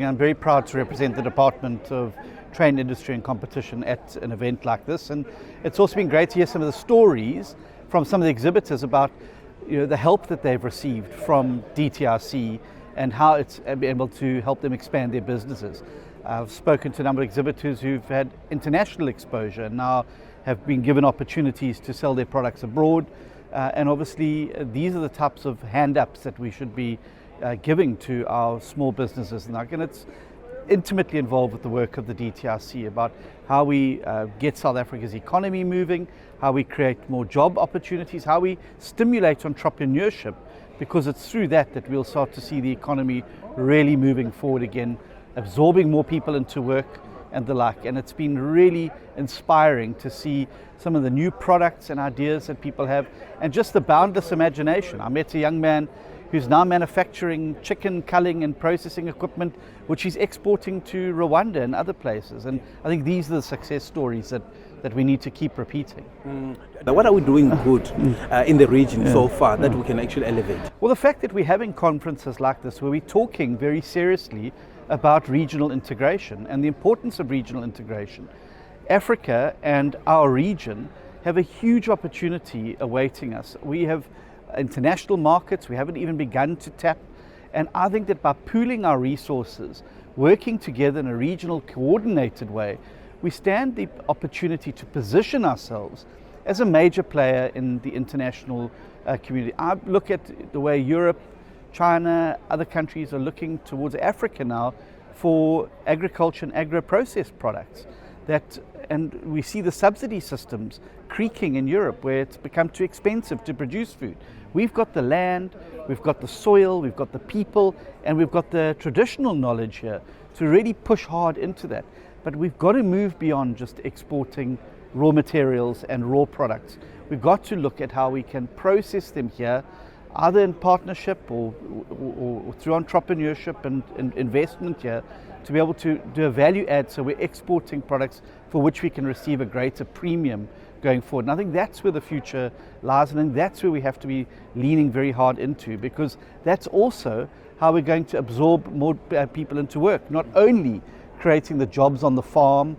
and I'm very proud to represent the Department of Trade, Industry and Competition at an event like this. And it's also been great to hear some of the stories from some of the exhibitors about the help that they've received from DTIC and how it's been able to help them expand their businesses. I've spoken to a number of exhibitors who've had international exposure and now have been given opportunities to sell their products abroad. And obviously, these are the types of hand-ups that we should be giving to our small businesses. And it's intimately involved with the work of the DTIC about how we get South Africa's economy moving, how we create more job opportunities, how we stimulate entrepreneurship, because it's through that we'll start to see the economy really moving forward again, absorbing more people into work and the like. And it's been really inspiring to see some of the new products and ideas that people have and just the boundless imagination. I met a young man who's now manufacturing chicken culling and processing equipment, which he's exporting to Rwanda and other places. And I think these are the success stories that we need to keep repeating. Now, what are we doing good in the region so far that we can actually elevate? Well, the fact that we're having conferences like this where we're talking very seriously about regional integration and the importance of regional integration. Africa and our region have a huge opportunity awaiting us. We have international markets we haven't even begun to tap, and I think that by pooling our resources, working together in a regional coordinated way, we stand the opportunity to position ourselves as a major player in the international community. I look at the way Europe, China, other countries are looking towards Africa now for agriculture and agro-processed products. And we see the subsidy systems creaking in Europe where it's become too expensive to produce food. We've got the land, we've got the soil, we've got the people, and we've got the traditional knowledge here to really push hard into that. But we've got to move beyond just exporting raw materials and raw products. We've got to look at how we can process them here, either in partnership or through entrepreneurship and investment here, to be able to do a value add so we're exporting products for which we can receive a greater premium going forward. And I think that's where the future lies, and I think that's where we have to be leaning very hard into, because that's also how we're going to absorb more people into work, not only creating the jobs on the farm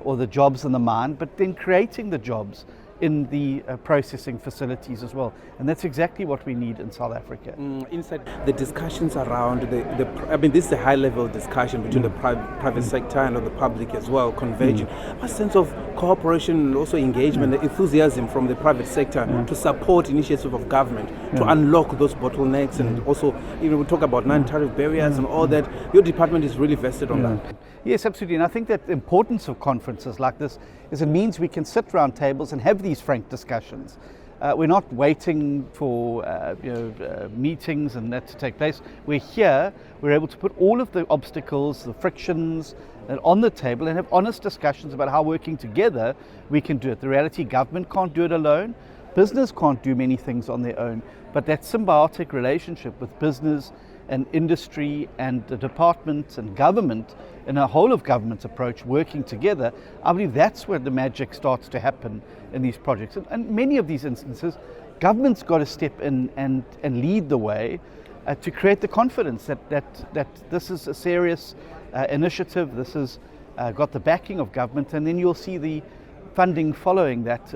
or the jobs in the mine, but then creating the jobs in the processing facilities as well. And that's exactly what we need in South Africa. Inside the discussions around this is a high-level discussion between the private sector and the public as well, converging. What sense of cooperation and also engagement, enthusiasm from the private sector to support initiatives of government to unlock those bottlenecks and also, we talk about non-tariff barriers and all that. Your department is really vested on that. Yes, absolutely. And I think that the importance of conferences like this is it means we can sit around tables and have these frank discussions. We're not waiting for meetings and that to take place. We're here, we're able to put all of the obstacles, the frictions on the table and have honest discussions about how working together we can do it. The reality, government can't do it alone, business can't do many things on their own, but that symbiotic relationship with business and industry and the department and government and a whole of government approach working together, I believe that's where the magic starts to happen in these projects. And many of these instances, government's got to step in and lead the way to create the confidence that this is a serious initiative, this has got the backing of government, and then you'll see the funding following that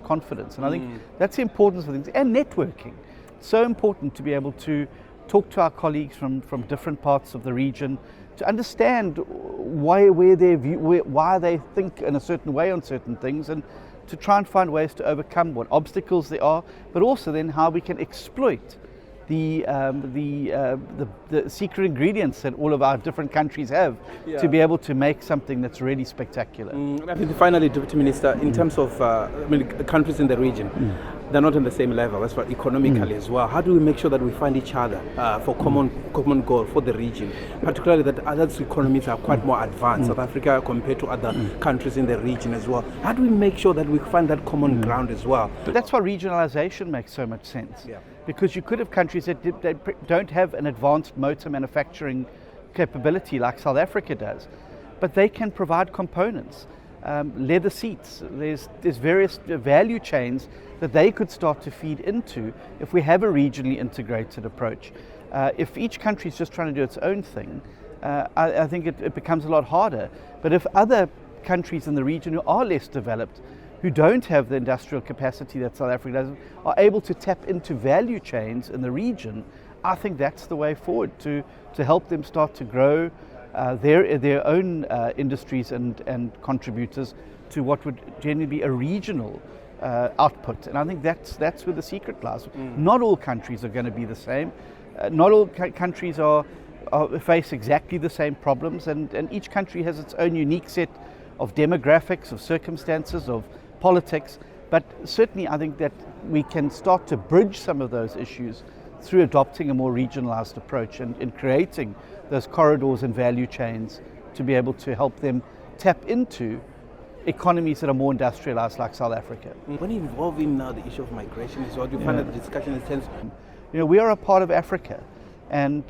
confidence. And I think that's the importance of things. And networking. It's so important to be able to talk to our colleagues from different parts of the region to understand why they think in a certain way on certain things, and to try and find ways to overcome what obstacles there are, but also then how we can exploit the secret ingredients that all of our different countries have to be able to make something that's really spectacular. I think finally, Deputy Minister, in terms of countries in the region, they're not on the same level as far economically as well. How do we make sure that we find each other for common goal for the region, particularly that other economies are quite more advanced, South Africa compared to other countries in the region as well? How do we make sure that we find that common ground as well? But that's why regionalization makes so much sense. Because you could have countries that don't have an advanced motor manufacturing capability like South Africa does, but they can provide components, leather seats. There's various value chains that they could start to feed into if we have a regionally integrated approach. If each country is just trying to do its own thing, I think it becomes a lot harder. But if other countries in the region who are less developed, who don't have the industrial capacity that South Africa does, are able to tap into value chains in the region, I think that's the way forward to help them start to grow their own industries and contributors to what would generally be a regional output. And I think that's where the secret lies. Not all countries are going to be the same. Not all countries face exactly the same problems, and each country has its own unique set of demographics, of circumstances, of politics. But certainly I think that we can start to bridge some of those issues through adopting a more regionalized approach and creating those corridors and value chains to be able to help them tap into economies that are more industrialized like South Africa. When involving now the issue of migration, is what you find that the discussion is tense. We are a part of Africa, and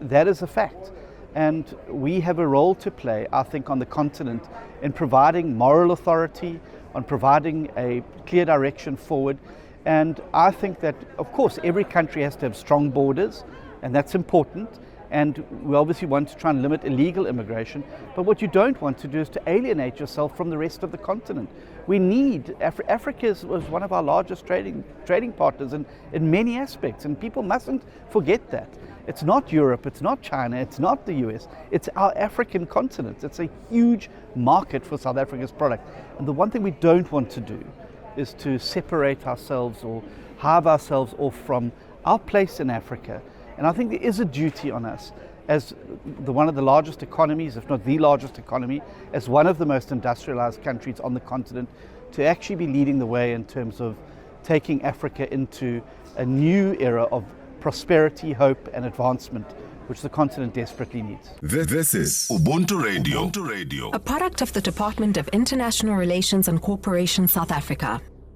that is a fact. And we have a role to play, I think, on the continent in providing moral authority, on providing a clear direction forward. And I think that, of course, every country has to have strong borders, and that's important. And we obviously want to try and limit illegal immigration. But what you don't want to do is to alienate yourself from the rest of the continent. We need, Africa was one of our largest trading partners in many aspects, and people mustn't forget that. It's not Europe, it's not China, it's not the US, it's our African continent. It's a huge market for South Africa's product. And the one thing we don't want to do is to separate ourselves or hive ourselves off from our place in Africa. And I think there is a duty on us as one of the largest economies, if not the largest economy, as one of the most industrialized countries on the continent, to actually be leading the way in terms of taking Africa into a new era of prosperity, hope and advancement, which the continent desperately needs. This is Ubuntu Radio. A product of the Department of International Relations and Cooperation, South Africa.